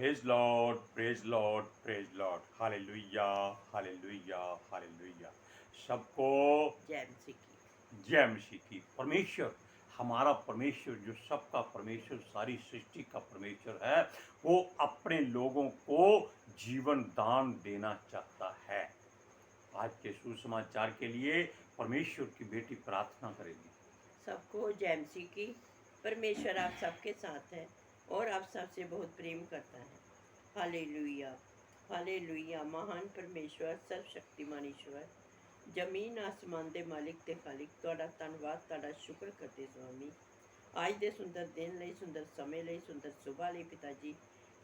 Praise Lord, praise Lord, praise Lord. Hallelujah, hallelujah, hallelujah. सबको जय मसीह की। जय मसीह की। परमेश्वर, हमारा परमेश्वर जो सबका परमेश्वर, सारी सृष्टि का परमेश्वर है, वो अपने लोगों को जीवन दान देना चाहता है। आज के सुसमाचार के लिए परमेश्वर की बेटी प्रार्थना करेगी। सबको जय मसीह की। परमेश्वर आप सबके साथ है और आप सबसे बहुत प्रेम करता है। Hallelujah, hallelujah. महान परमेश्वर, सर्वशक्तिमान ईश्वर, जमीन आसमान दे मालिक ते खालिक, तुहाडा धन्नवाद, तुहाडा शुक्र करते स्वामी। आज दे सुंदर दिन लई, सुंदर समय लई, सुंदर सुबह लई पिता जी,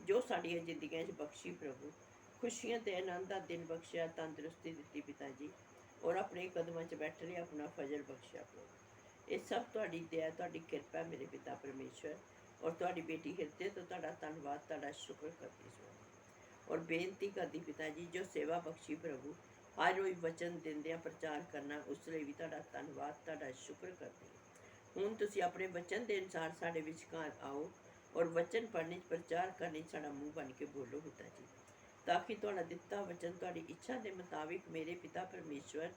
जो साडियां जिंदगियां च बख्शी प्रभु। खुशियां ते आनंद दा दिन बख्शिया, तंदुरुस्ती दित्ती पिता जी, और अपने कदमां च बैठ लिया, अपना फजल बख्शिया प्रभु। ये सब तुहाडी दया, तुहाडी किरपा मेरे पिता परमेश्वर, और तुहाडी बेटी हिरदे तो तुहाडा धन्नवाद, तुहाडा शुक्र करती स्वामी। और बेनती करती पिता जी, जो सेवा बख्शी प्रभु, हर रोज वचन देंदे प्रचार करना, उस लिए भी तुहाडा धन्नवाद, तुहाडा शुक्र करती। हुण तुसीं अपने वचन के अनुसार साडे विचकार आओ और वचन पढ़ने प्रचार करने साडा मूँह बन के बोलो पिता जी, ताकि तुहाडा दिता वचन तुहाडी इच्छा के मुताबिक मेरे पिता परमेश्वर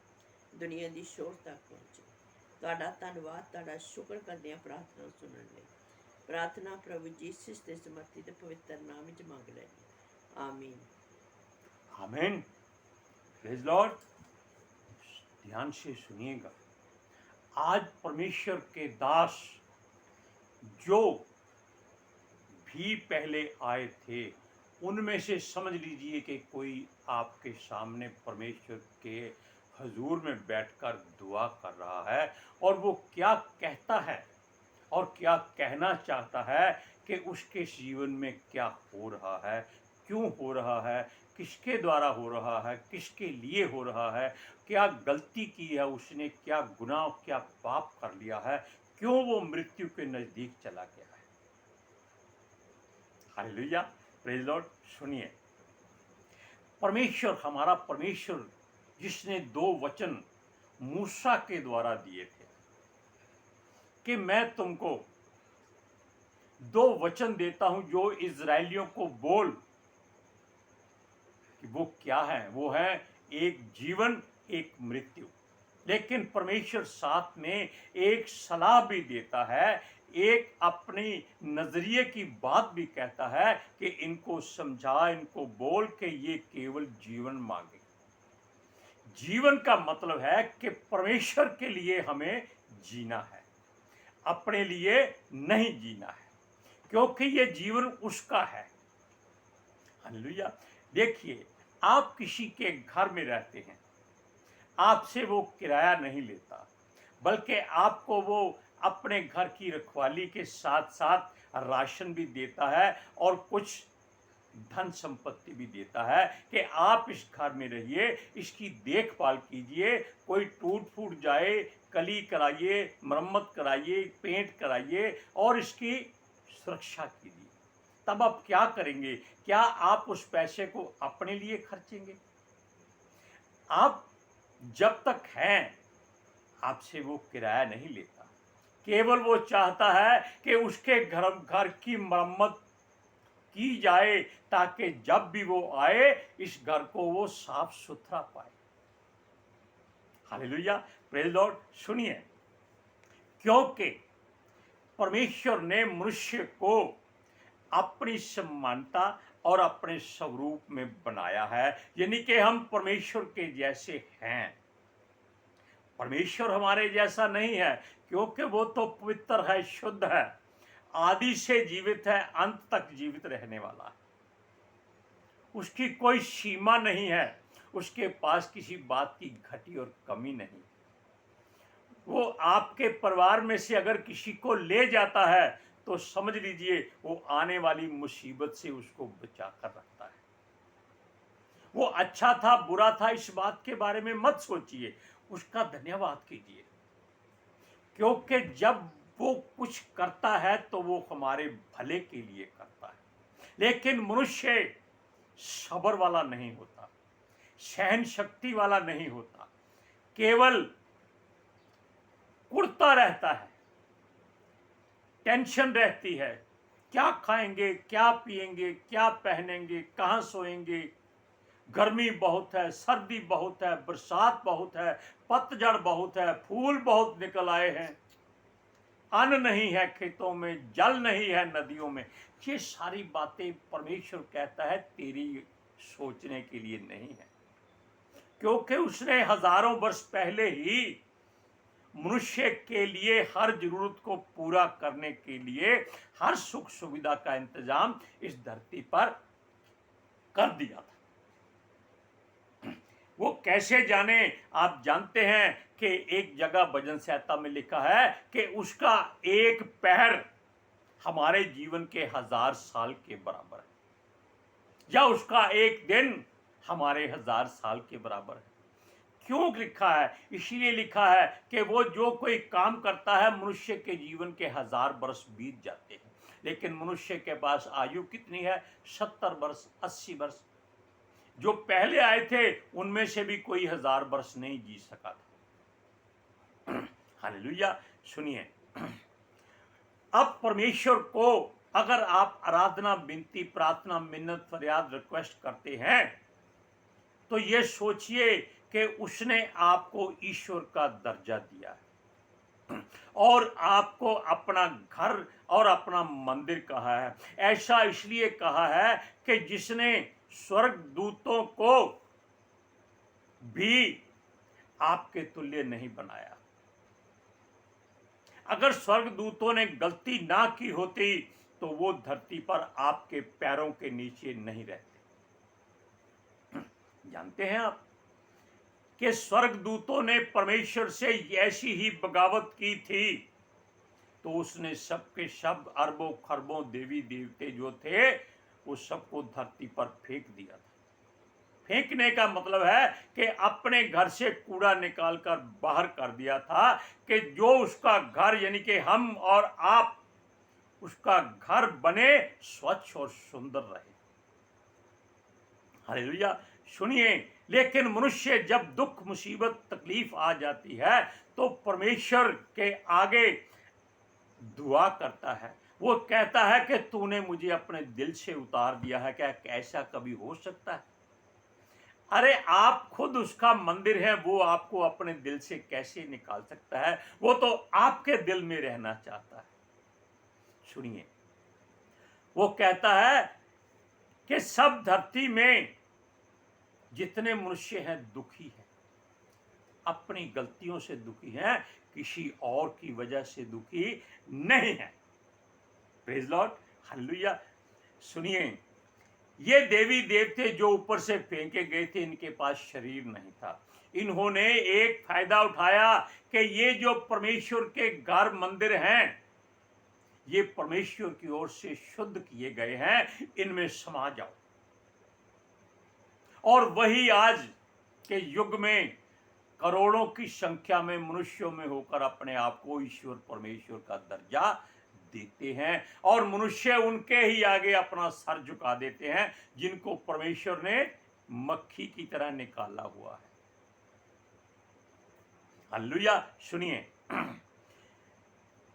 दुनिया की शोर तक पहुँचे। तुहाडा धन्नवाद, तुहाडा शुक्र करते हैं प्रार्थना सुनने लई। प्रार्थना प्रभु जीसस के समर्थित पवित्र नाम च मंग लैनी, आमीन। आमीन। Praise Lord. ध्यान से सुनिएगा। आज परमेश्वर के दास जो भी पहले आए थे, उनमें से समझ लीजिए कि कोई आपके सामने परमेश्वर के हजूर में बैठकर दुआ कर रहा है, और वो क्या कहता है और क्या कहना चाहता है कि उसके जीवन में क्या हो रहा है, क्यों हो रहा है, किसके द्वारा हो रहा है, किसके लिए हो रहा है, क्या गलती की है उसने, क्या गुनाह, क्या पाप कर लिया है, क्यों वो मृत्यु के नजदीक चला गया है। Hallelujah, praise Lord. सुनिए, परमेश्वर, हमारा परमेश्वर, जिसने 2 वचन मूसा के द्वारा दिए थे कि मैं तुमको 2 वचन देता हूं जो इजरायलियों को बोल, कि वो क्या है, वो है एक जीवन, एक मृत्यु। लेकिन परमेश्वर साथ में एक सलाह भी देता है, एक अपनी नजरिए की बात भी कहता है कि इनको समझा, इनको बोल के ये केवल जीवन मांगे। जीवन का मतलब है कि परमेश्वर के लिए हमें जीना है, अपने लिए नहीं जीना है, क्योंकि ये जीवन उसका है। हालेलुया। देखिए, आप किसी के घर में रहते हैं, आपसे वो किराया नहीं लेता, बल्कि आपको वो अपने घर की रखवाली के साथ साथ राशन भी देता है और कुछ धन संपत्ति भी देता है कि आप इस घर में रहिए, इसकी देखभाल कीजिए, कोई टूट फूट जाए कली कराइए, मरम्मत कराइए, पेंट कराइए और इसकी सुरक्षा कीजिए। तब आप क्या करेंगे? क्या आप उस पैसे को अपने लिए खर्चेंगे? आप जब तक हैं, आपसे वो किराया नहीं लेता, केवल वो चाहता है कि उसके घर की मरम्मत की जाए, ताकि जब भी वो आए इस घर को वो साफ सुथरा पाए। Hallelujah, praise Lord. सुनिए, क्योंकि परमेश्वर ने मनुष्य को अपनी समानता और अपने स्वरूप में बनाया है, यानी कि हम परमेश्वर के जैसे हैं। परमेश्वर हमारे जैसा नहीं है, क्योंकि वो तो पवित्र है, शुद्ध है, आदि से जीवित है, अंत तक जीवित रहने वाला है। उसकी कोई सीमा नहीं है, उसके पास किसी बात की घटी और कमी नहीं। वो आपके परिवार में से अगर किसी को ले जाता है तो समझ लीजिए वो आने वाली मुसीबत से उसको बचा कर रखता है। वो अच्छा था, बुरा था, इस बात के बारे में मत सोचिए, उसका धन्यवाद कीजिए, क्योंकि जब वो कुछ करता है तो वो हमारे भले के लिए करता है। लेकिन मनुष्य सब्र वाला नहीं होता, सहन शक्ति वाला नहीं होता, केवल कुड़ता रहता है, टेंशन रहती है, क्या खाएंगे, क्या पिएंगे, क्या पहनेंगे, कहाँ सोएंगे। गर्मी बहुत है, सर्दी बहुत है, बरसात बहुत है, पतझड़ बहुत है, फूल बहुत निकल आए हैं, अन्न नहीं है खेतों में, जल नहीं है नदियों में। ये सारी बातें परमेश्वर कहता है तेरी सोचने के लिए नहीं है, क्योंकि उसने हजारों वर्ष पहले ही मनुष्य के लिए हर जरूरत को पूरा करने के लिए हर सुख सुविधा का इंतजाम इस धरती पर कर दिया था। वो कैसे जाने? आप जानते हैं कि एक जगह भजन संहिता में लिखा है कि उसका एक पैर हमारे जीवन के 1000 साल के बराबर है, या उसका एक दिन हमारे 1000 साल के बराबर है। क्यों लिखा है? इसलिए लिखा है कि वो जो कोई काम करता है, मनुष्य के जीवन के 1000 वर्ष बीत जाते हैं, लेकिन मनुष्य के पास आयु कितनी है? 70 वर्ष, 80 वर्ष। जो पहले आए थे उनमें से भी कोई 1000 वर्ष नहीं जी सका था। हालेलुया। सुनिए, अब परमेश्वर को अगर आप आराधना, विनती, प्रार्थना, मिन्नत, फरियाद, रिक्वेस्ट करते हैं, तो ये सोचिए कि उसने आपको ईश्वर का दर्जा दिया है और आपको अपना घर और अपना मंदिर कहा है। ऐसा इसलिए कहा है कि जिसने स्वर्ग दूतों को भी आपके तुल्य नहीं बनाया। अगर स्वर्ग दूतों ने गलती ना की होती तो वो धरती पर आपके पैरों के नीचे नहीं रहते। जानते हैं आप कि स्वर्ग दूतों ने परमेश्वर से ऐसी ही बगावत की थी तो उसने सबके सब अरबों खरबों देवी देवते जो थे वो सबको धरती पर फेंक दिया था। फेंकने का मतलब है कि अपने घर से कूड़ा निकालकर बाहर कर दिया था कि जो उसका घर यानी कि हम और आप, उसका घर बने, स्वच्छ और सुंदर रहे। हालेलुया। सुनिए, लेकिन मनुष्य जब दुख, मुसीबत, तकलीफ आ जाती है तो परमेश्वर के आगे दुआ करता है। वो कहता है कि तूने मुझे अपने दिल से उतार दिया है। क्या ऐसा कभी हो सकता है? अरे आप खुद उसका मंदिर है, वो आपको अपने दिल से कैसे निकाल सकता है? वो तो आपके दिल में रहना चाहता है। सुनिए, वो कहता है कि सब धरती में जितने मनुष्य हैं दुखी हैं, अपनी गलतियों से दुखी हैं, किसी और की वजह से दुखी नहीं है। Praise Lord, hallelujah. सुनिए, ये देवी देवते जो ऊपर से फेंके गए थे, इनके पास शरीर नहीं था। इन्होंने एक फायदा उठाया कि ये जो परमेश्वर के घर मंदिर हैं, ये परमेश्वर की ओर से शुद्ध किए गए हैं, इनमें समा जाओ। और वही आज के युग में करोड़ों की संख्या में मनुष्यों में होकर अपने आप को ईश्वर परमेश्वर का दर्जा देते हैं और मनुष्य उनके ही आगे अपना सर झुका देते हैं जिनको परमेश्वर ने मक्खी की तरह निकाला हुआ है। हालेलुया। सुनिए,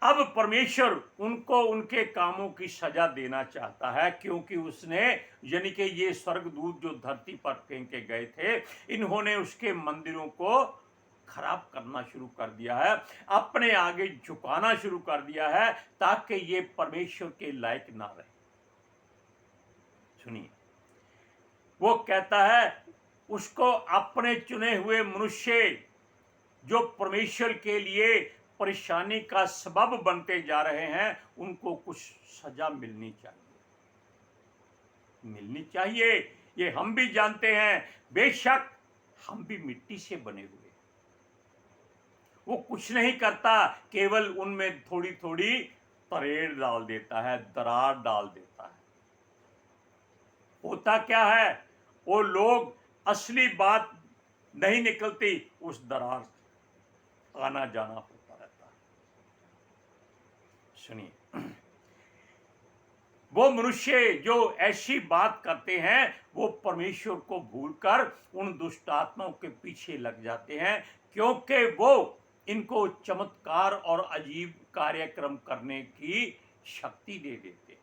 अब परमेश्वर उनको उनके कामों की सजा देना चाहता है, क्योंकि उसने यानी कि ये स्वर्गदूत जो धरती पर फेंके गए थे, इन्होंने उसके मंदिरों को खराब करना शुरू कर दिया है, अपने आगे झुकाना शुरू कर दिया है ताकि ये परमेश्वर के लायक ना रहे। सुनिए, वो कहता है उसको अपने चुने हुए मनुष्य जो परमेश्वर के लिए परेशानी का सबब बनते जा रहे हैं, उनको कुछ सजा मिलनी चाहिए। ये हम भी जानते हैं, बेशक हम भी मिट्टी से बने हुए। वो कुछ नहीं करता, केवल उनमें थोड़ी थोड़ी तरेड़ डाल देता है, दरार डाल देता है। होता क्या है, वो लोग असली बात नहीं निकलती, उस दरार से आना जाना होता रहता है। सुनिए, वो मनुष्य जो ऐसी बात करते हैं वो परमेश्वर को भूलकर उन दुष्ट आत्माओं के पीछे लग जाते हैं, क्योंकि वो इनको चमत्कार और अजीब कार्यक्रम करने की शक्ति दे देते।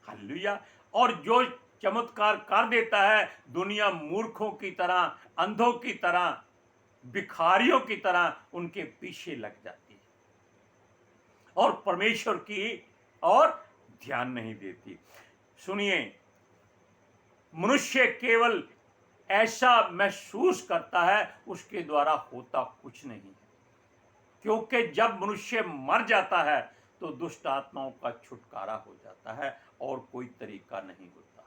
हालेलुया। और जो चमत्कार कर देता है, दुनिया मूर्खों की तरह, अंधों की तरह, भिखारियों की तरह उनके पीछे लग जाती है और परमेश्वर की और ध्यान नहीं देती। सुनिए, मनुष्य केवल ऐसा महसूस करता है, उसके द्वारा होता कुछ नहीं है। क्योंकि जब मनुष्य मर जाता है तो दुष्ट आत्माओं का छुटकारा हो जाता है और कोई तरीका नहीं होता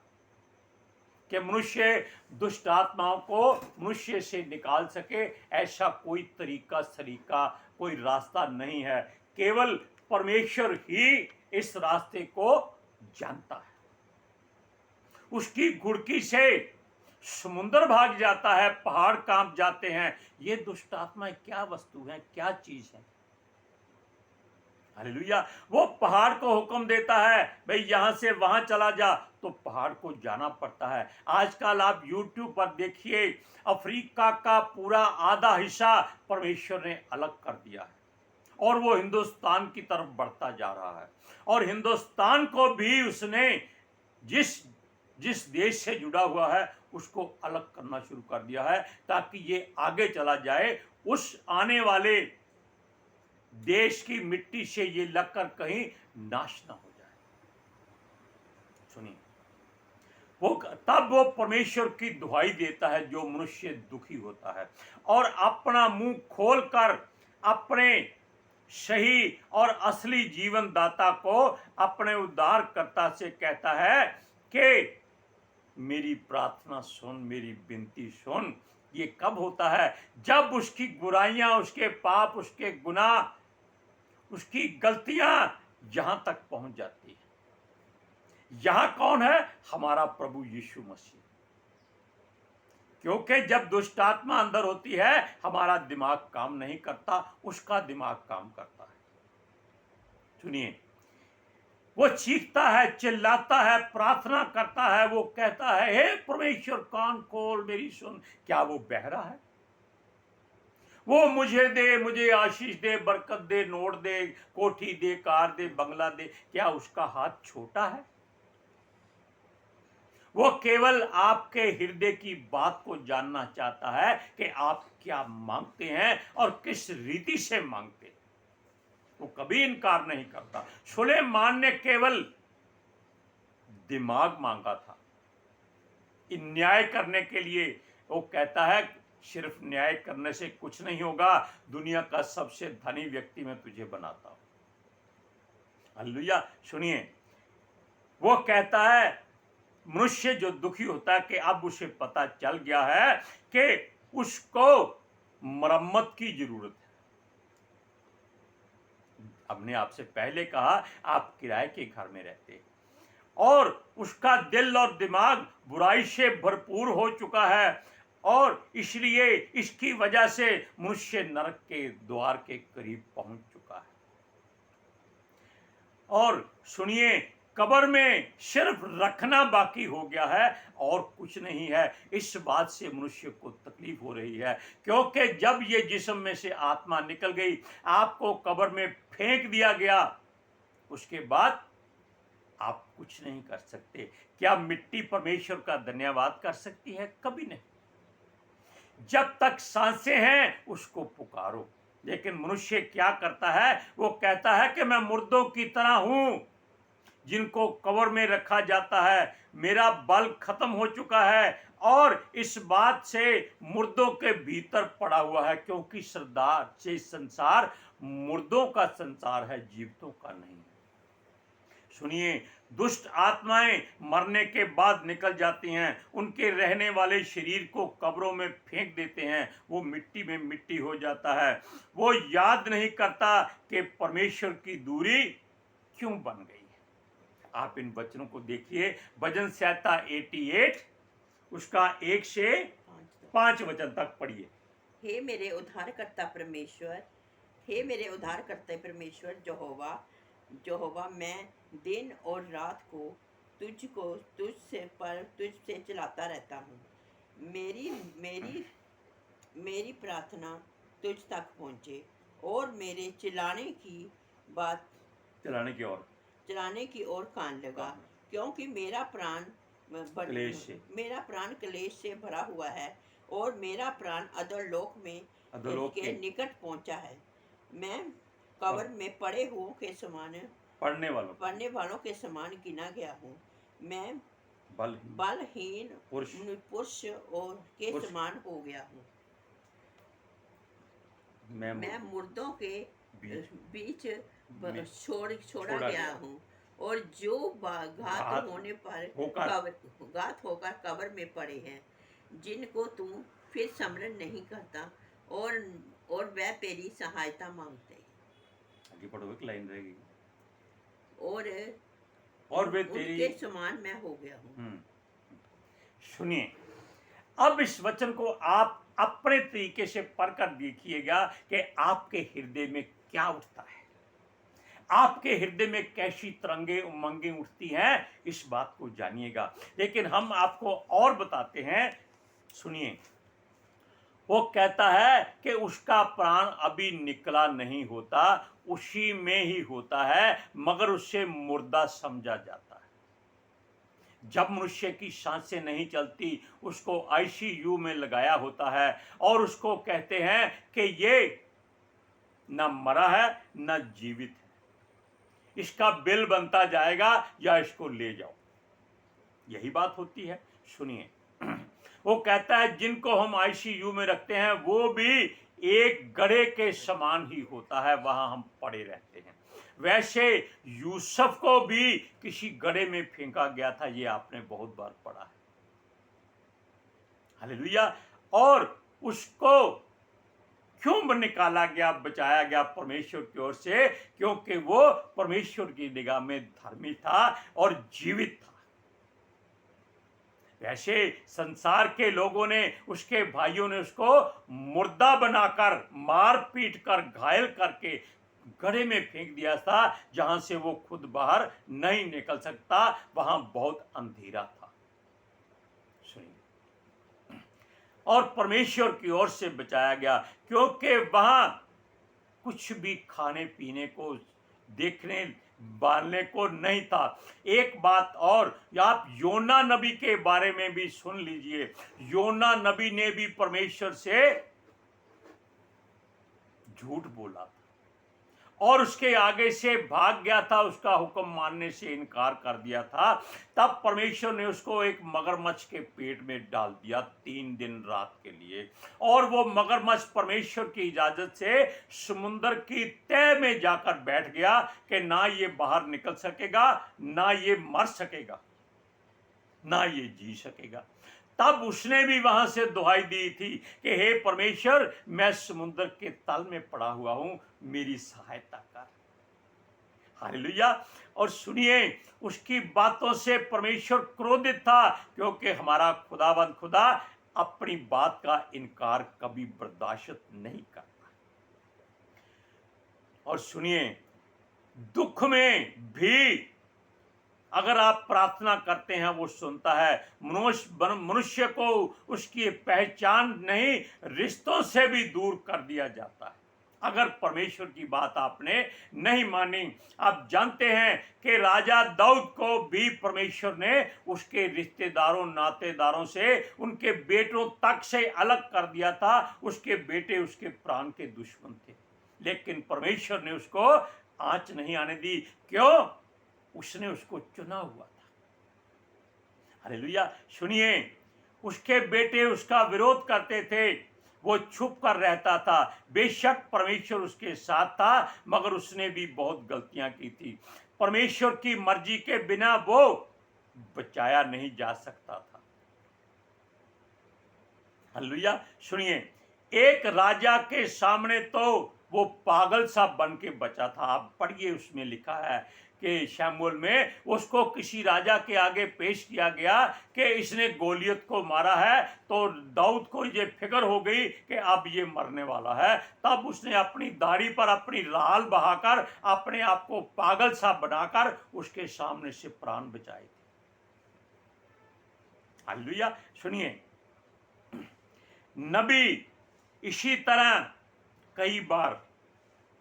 कि मनुष्य दुष्ट आत्माओं को मनुष्य से निकाल सके। ऐसा कोई तरीका सरीका, कोई रास्ता नहीं है। केवल परमेश्वर ही इस रास्ते को जानता है। उसकी घुड़की से समुद्र भाग जाता है, पहाड़ कांप जाते हैं। ये दुष्ट आत्माएं क्या वस्तु है, क्या चीज है? हालेलुया। वो पहाड़ को हुक्म देता है, भाई यहां से वहां चला जा, तो पहाड़ को जाना पड़ता है। आजकल आप YouTube पर देखिए, अफ्रीका का पूरा आधा हिस्सा परमेश्वर ने अलग कर दिया है और वो हिंदुस्तान की तरफ बढ़ता जा रहा है। और हिंदुस्तान को भी उसने जिस जिस देश से जुड़ा हुआ है उसको अलग करना शुरू कर दिया है, ताकि ये आगे चला जाए, उस आने वाले देश की मिट्टी से ये लगकर कहीं नाश ना हो जाए। सुनिए, तब वो परमेश्वर की दुहाई देता है जो मनुष्य दुखी होता है और अपना मुंह खोलकर अपने सही और असली जीवन दाता को, अपने उद्धारकर्ता से कहता है कि मेरी प्रार्थना सुन, मेरी विनती सुन। ये कब होता है? जब उसकी बुराइयां, उसके पाप, उसके गुनाह, उसकी गलतियां यहां तक पहुंच जाती है। यहां कौन है? हमारा प्रभु यीशु मसीह। क्योंकि जब दुष्ट आत्मा अंदर होती है, हमारा दिमाग काम नहीं करता, उसका दिमाग काम करता है। सुनिए, वो चीखता है, चिल्लाता है, प्रार्थना करता है, वो कहता है, हे परमेश्वर कान खोल मेरी सुन। क्या वो बहरा है? वो मुझे दे, मुझे आशीष दे, बरकत दे, नोट दे, कोठी दे, कार दे, बंगला दे, क्या उसका हाथ छोटा है? वो केवल आपके हृदय की बात को जानना चाहता है कि आप क्या मांगते हैं और किस रीति से मांगते हैं। वो कभी इनकार नहीं करता। सुलेमान ने केवल दिमाग मांगा था न्याय करने के लिए। वो कहता है, सिर्फ न्याय करने से कुछ नहीं होगा, दुनिया का सबसे धनी व्यक्ति मैं तुझे बनाता हूं। हालेलुया। सुनिए, वो कहता है, मनुष्य जो दुखी होता है कि अब उसे पता चल गया है कि उसको मरम्मत की जरूरत है। हमने आपसे पहले कहा, आप किराए के घर में रहते और उसका दिल और दिमाग बुराई से भरपूर हो चुका है और इसलिए इसकी वजह से मनुष्य नरक के द्वार के करीब पहुंच चुका है। और सुनिए, कब्र में सिर्फ रखना बाकी हो गया है और कुछ नहीं है। इस बात से मनुष्य को तकलीफ हो रही है, क्योंकि जब ये जिस्म में से आत्मा निकल गई, आपको कब्र में फेंक दिया गया, उसके बाद आप कुछ नहीं कर सकते। क्या मिट्टी परमेश्वर का धन्यवाद कर सकती है? कभी नहीं। जब तक सांसें हैं उसको पुकारो। लेकिन मनुष्य क्या करता है? वो कहता है कि मैं मुर्दों की तरह हूं जिनको कब्र में रखा जाता है, मेरा बल खत्म हो चुका है और इस बात से मुर्दों के भीतर पड़ा हुआ है, क्योंकि सरदार से संसार मुर्दों का संसार है, जीवितों का नहीं। सुनिए, दुष्ट आत्माएं मरने के बाद निकल जाती हैं, उनके रहने वाले शरीर को कब्रों में फेंक देते हैं, वो मिट्टी में मिट्टी हो जाता है। वो याद नहीं करता कि परमेश्वर की दूरी क्यों बन गई है। आप इन वचनों को देखिए, भजन संहिता 88 उसका 1 से 5 वचन तक पढ़िए। हे मेरे उद्धारकर्ता परमेश्वर, हे मेरे उद्धारकर्ता परमेश्वर यहोवा, यहोवा, मैं दिन और रात को तुझसे चलाता रहता हूँ। मेरी मेरी मेरी प्रार्थना तुझ तक पहुँचे और मेरे चलाने की ओर कान लगा, क्योंकि मेरा प्राण मेरा प्राण क्लेश से भरा हुआ है और मेरा प्राण अधोलोक में के निकट पहुंचा है। मैं कब्र में पड़े हुओं के समान पढ़ने वालों के समान गिना गया हूँ। मैं बलहीन पुरुष और के समान हो गया हूँ। मैं मुर्दों के बीच छोड़ा गया हूँ और जो घात होने पर घात होकर कब्र में पड़े हैं, जिनको तू फिर स्मरण नहीं करता और वह तेरी सहायता मांगते हैं। आगे पढ़ो, एक लाइन रहेगी। और वे तेरी उनके समान मैं हो गया हूँ। सुनिए, अब इस वचन को आप अपने तरीके से पढ़कर देखिएगा कि आपके हृदय में क्या उठता है, आपके हृदय में कैसी तरंगे उमंगे उठती हैं, इस बात को जानिएगा। लेकिन हम आपको और बताते हैं, सुनिए। वो कहता है कि उसका प्राण अभी निकला नहीं होता, उसी में ही होता है, मगर उससे मुर्दा समझा जाता है। जब मनुष्य की सांसें नहीं चलती, उसको आईसीयू में लगाया होता है और उसको कहते हैं कि ये न मरा है न जीवित है, इसका बिल बनता जाएगा या इसको ले जाओ। यही बात होती है। सुनिए, वो कहता है जिनको हम आईसीयू में रखते हैं वो भी एक गड़े के समान ही होता है, वहां हम पड़े रहते हैं। वैसे यूसुफ को भी किसी गड़े में फेंका गया था, ये आपने बहुत बार पढ़ा है। हालेलुया। और उसको क्यों निकाला गया, बचाया गया परमेश्वर की ओर से? क्योंकि वो परमेश्वर की निगाह में धर्मी था और जीवित था। वैसे संसार के लोगों ने, उसके भाइयों ने उसको मुर्दा बनाकर, मार पीट कर, घायल करके गड्ढे में फेंक दिया था, जहां से वो खुद बाहर नहीं निकल सकता। वहां बहुत अंधेरा था। सुनिए, और परमेश्वर की ओर से बचाया गया क्योंकि वहां कुछ भी खाने पीने को, देखने बांधने को नहीं था। एक बात और, आप योना नबी के बारे में भी सुन लीजिए। योना नबी ने भी परमेश्वर से झूठ बोला था और उसके आगे से भाग गया था, उसका हुक्म मानने से इनकार कर दिया था। तब परमेश्वर ने उसको एक मगरमच्छ के पेट में डाल दिया 3 दिन रात के लिए, और वो मगरमच्छ परमेश्वर की इजाजत से समुद्र की तह में जाकर बैठ गया कि ना ये बाहर निकल सकेगा, ना ये मर सकेगा, ना ये जी सकेगा। तब उसने भी वहां से दुहाई दी थी कि हे परमेश्वर, मैं समुद्र के तल में पड़ा हुआ हूं, मेरी सहायता कर। हालेलुया। और सुनिए, उसकी बातों से परमेश्वर क्रोधित था, क्योंकि हमारा खुदावंद खुदा अपनी बात का इनकार कभी बर्दाश्त नहीं करता। और सुनिए, दुख में भी अगर आप प्रार्थना करते हैं, वो सुनता है। मनुष्य को उसकी पहचान नहीं, रिश्तों से भी दूर कर दिया जाता है अगर परमेश्वर की बात आपने नहीं मानी। आप जानते हैं कि राजा दाऊद को भी परमेश्वर ने उसके रिश्तेदारों, नातेदारों से, उनके बेटों तक से अलग कर दिया था। उसके बेटे उसके प्राण के दुश्मन थे, लेकिन परमेश्वर ने उसको आंच नहीं आने दी। क्यों? उसने उसको चुना हुआ था। हालेलुया। सुनिए, उसके बेटे उसका विरोध करते थे, वो छुप कर रहता था। बेशक परमेश्वर उसके साथ था, मगर उसने भी बहुत गलतियां की थी। परमेश्वर की मर्जी के बिना वो बचाया नहीं जा सकता था। हालेलुया। सुनिए, एक राजा के सामने तो वो पागल सा बन के बचा था। आप पढ़िए, उसमें लिखा है कि शमूएल में उसको किसी राजा के आगे पेश किया गया कि इसने गोलियत को मारा है। तो दाऊद को ये फिक्र हो गई कि अब ये मरने वाला है। तब उसने अपनी दाढ़ी पर अपनी लाल बहाकर, अपने आप को पागल सा बनाकर उसके सामने से प्राण बचाए थे। हालेलुया। सुनिए, नबी इसी तरह कई बार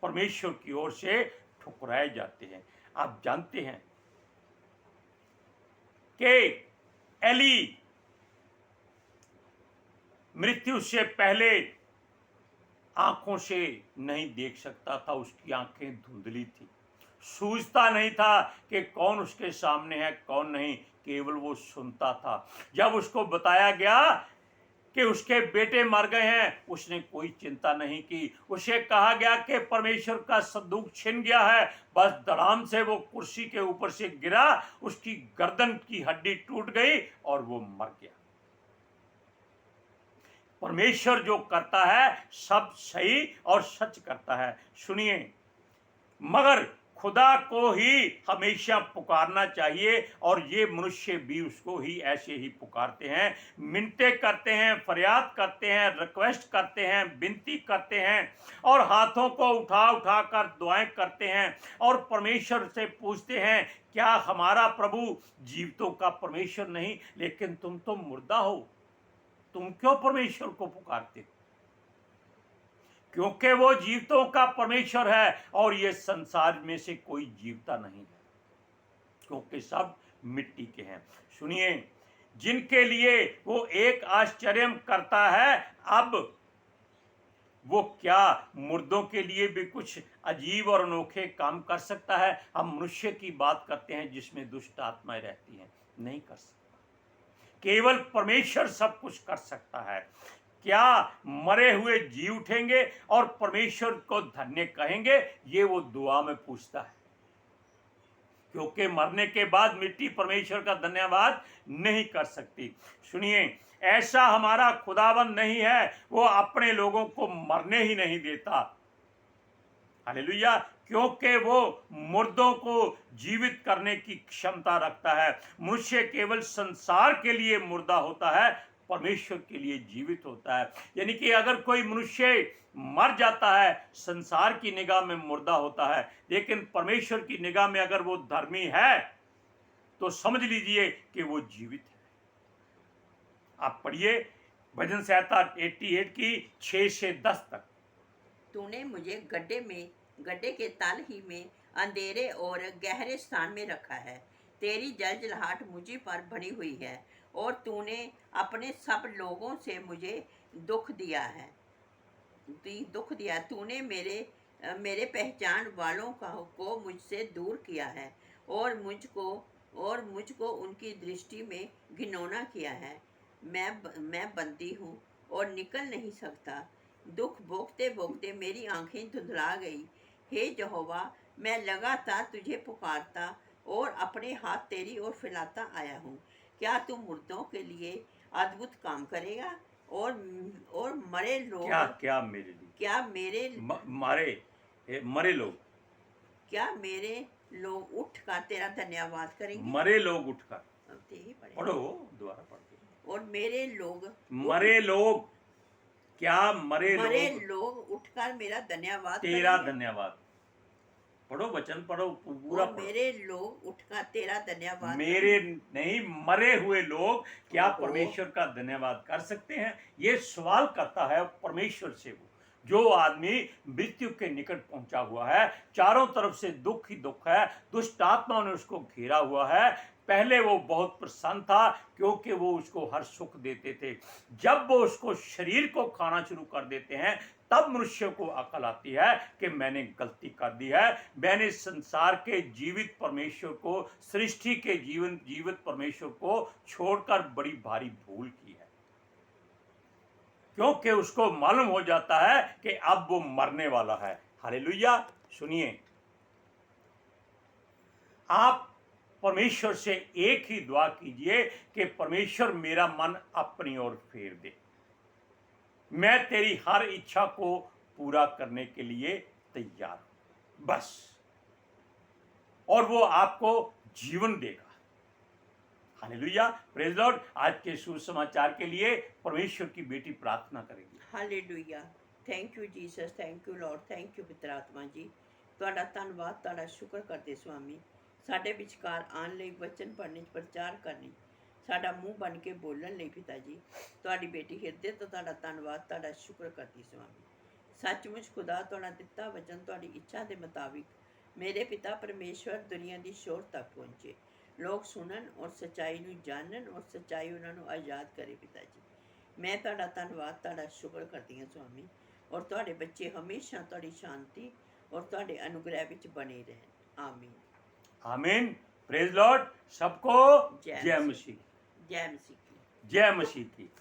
परमेश्वर की ओर से ठुकराए जाते हैं। आप जानते हैं, कि एली मृत्यु से पहले आंखों से नहीं देख सकता था, उसकी आंखें धुंधली थी, सूझता नहीं था कि कौन उसके सामने है कौन नहीं, केवल वो सुनता था। जब उसको बताया गया कि उसके बेटे मर गए हैं, उसने कोई चिंता नहीं की। उसे कहा गया कि परमेश्वर का संदूक छिन गया है, बस धड़ाम से वो कुर्सी के ऊपर से गिरा, उसकी गर्दन की हड्डी टूट गई और वो मर गया। परमेश्वर जो करता है सब सही और सच करता है। सुनिए, मगर खुदा को ही हमेशा पुकारना चाहिए, और ये मनुष्य भी उसको ही ऐसे ही पुकारते हैं, मिन्नतें करते हैं, फरियाद करते हैं, रिक्वेस्ट करते हैं, विनती करते हैं, और हाथों को उठा उठा कर दुआएं करते हैं, और परमेश्वर से पूछते हैं, क्या हमारा प्रभु जीवितों का परमेश्वर नहीं? लेकिन तुम तो मुर्दा हो, तुम क्यों परमेश्वर को पुकारते हो? क्योंकि वो जीवितों का परमेश्वर है, और ये संसार में से कोई जीवता नहीं है, क्योंकि सब मिट्टी के हैं। सुनिए, जिनके लिए वो एक आश्चर्य करता है, अब वो क्या मुर्दों के लिए भी कुछ अजीब और अनोखे काम कर सकता है? हम मनुष्य की बात करते हैं जिसमें दुष्ट आत्माएं रहती हैं, नहीं कर सकता। केवल परमेश्वर सब कुछ कर सकता है। क्या मरे हुए जी उठेंगे और परमेश्वर को धन्य कहेंगे? ये वो दुआ में पूछता है, क्योंकि मरने के बाद मिट्टी परमेश्वर का धन्यवाद नहीं कर सकती। सुनिए, ऐसा हमारा खुदाबंद नहीं है, वो अपने लोगों को मरने ही नहीं देता। हालेलुया, क्योंकि वो मुर्दों को जीवित करने की क्षमता रखता है। मनुष्य केवल संसार के लिए मुर्दा होता है, परमेश्वर के लिए जीवित होता है। यानी कि अगर कोई मनुष्य मर जाता है, संसार की निगाह में मुर्दा होता है, लेकिन परमेश्वर की निगाह में अगर वो धर्मी है तो समझ लीजिए कि वो जीवित है। आप पढ़िए भजन संहिता 88 की 6 से 10 तक। तूने मुझे गड्ढे के तल ही में अंधेरे और गहरे स्थान में रखा है। तेरी जलजलाहट मुझी पर बनी हुई है, और तूने अपने सब लोगों से मुझे दुख दिया है। तूने मेरे पहचान वालों को मुझसे दूर किया है, और मुझको उनकी दृष्टि में घिनौना किया है। मैं बंदी हूँ और निकल नहीं सकता। दुख भोगते भोगते मेरी आंखें धुंधला गई। हे यहोवा, मैं लगातार तुझे पुकारता और अपने हाथ तेरी ओर फैलाता आया हूँ। क्या तू मुर्दों के लिए अद्भुत काम करेगा, और मरे लोग क्या क्या मेरे लिए क्या मेरे मरे लोग क्या मेरे लोग उठकर तेरा धन्यवाद करेंगे? मरे लोग उठकर, अब ते ही पढ़े। पढ़ो, दोबारा पढ़ो। और मेरे लोग मरे लोग, क्या मरे लोग उठकर मेरा धन्यवाद तेरा करेंगे? धन्यवाद। पढ़ो, वचन पढ़ो, पूरा और पढ़ो। मेरे लोग उठकर तेरा धन्यवाद मेरे नहीं, मरे हुए लोग क्या ओहो। परमेश्वर का धन्यवाद कर सकते हैं? ये सवाल करता है परमेश्वर से वो जो आदमी मृत्यु के निकट पहुंचा हुआ है, चारों तरफ से दुख ही दुख है, दुष्ट आत्माओं ने उसको घेरा हुआ है। पहले वो बहुत प्रसन्न था क्योंकि वो उसको हर सुख देते थे। जब वो उसको शरीर को खाना शुरू कर देते हैं, तब मनुष्य को अकल आती है कि मैंने गलती कर दी है, मैंने संसार के जीवित परमेश्वर को, सृष्टि के जीवित परमेश्वर को छोड़कर बड़ी भारी भूल की है। क्योंकि उसको मालूम हो जाता है कि अब वो मरने वाला है। हालेलुया। सुनिए, आप परमेश्वर से एक ही दुआ कीजिए कि परमेश्वर मेरा मन अपनी ओर फेर दे, मैं तेरी हर इच्छा को पूरा करने के लिए तैयार हूं, बस। और वो आपको जीवन देगा। Hallelujah, praise Lord. आज के सुसमाचार के लिए परमेश्वर की बेटी प्रार्थना करेगी। Hallelujah. Thank you Jesus, thank you Lord, thank you पिता आत्मा जी। ਤੁਹਾਡਾ ਧੰਨਵਾਦ, ਤੁਹਾਡਾ ਸ਼ੁਕਰ ਕਰਦੇ स्वामी, ਸਾਡੇ ਵਿਚਕਾਰ ਆਉਣ ਲਈ, ਵਚਨ ਪੜ੍ਹਨੇ, ਪ੍ਰਚਾਰ ਕਰਨੀ, ਸਾਡਾ ਮੂੰਹ ਬਣ ਕੇ ਬੋਲਣ ਲਈ ਪਿਤਾ ਜੀ। ਤੁਹਾਡੀ ਬੇਟੀ ਹਿਰਦੇ ਤੋਂ ਤੁਹਾਡਾ ਧੰਨਵਾਦ, ਤੁਹਾਡਾ ਸ਼ੁਕਰ ਕਰਦੀ स्वामी। ਸੱਚਮੁੱਚ ਖੁਦਾ, ਤੁਹਾਡਾ ਦਿੱਤਾ ਵਚਨ ਤੁਹਾਡੀ ਇੱਛਾ ਦੇ ਮੁਤਾबिक ਮੇਰੇ ਪਿਤਾ ਪਰਮੇਸ਼ਵਰ ਦੁਨੀਆ ਦੀ ਸ਼ੋਰ ਤੱਕ ਪਹੁੰਚੇ, ਲੋਕ ਸੁਣਨ ਔਰ ਸੱਚਾਈ ਨੂੰ ਜਾਣਨ ਔਰ ਸੱਚਾਈ ਉਹਨਾਂ ਨੂੰ ਆਜ਼ਾਦ ਕਰੇ ਪਿਤਾ ਜੀ। ਮੈਂ ਤੁਹਾਡਾ ਧੰਨਵਾਦ, ਤੁਹਾਡਾ ਸ਼ੁਕਰ ਕਰਦੀ ਹਾਂ ਸੁਆਮੀ, ਔਰ ਤੁਹਾਡੇ ਬੱਚੇ ਹਮੇਸ਼ਾ ਤੁਹਾਡੀ ਸ਼ਾਂਤੀ ਔਰ ਤੁਹਾਡੇ ਅਨੁਗ੍ਰਹਿ ਵਿੱਚ ਬਣੇ ਰਹਿਣ। ਆਮੀਨ। आमीन। Praise Lord. सबको जय जय मसीह। जय मसीह की। जय मसीह की।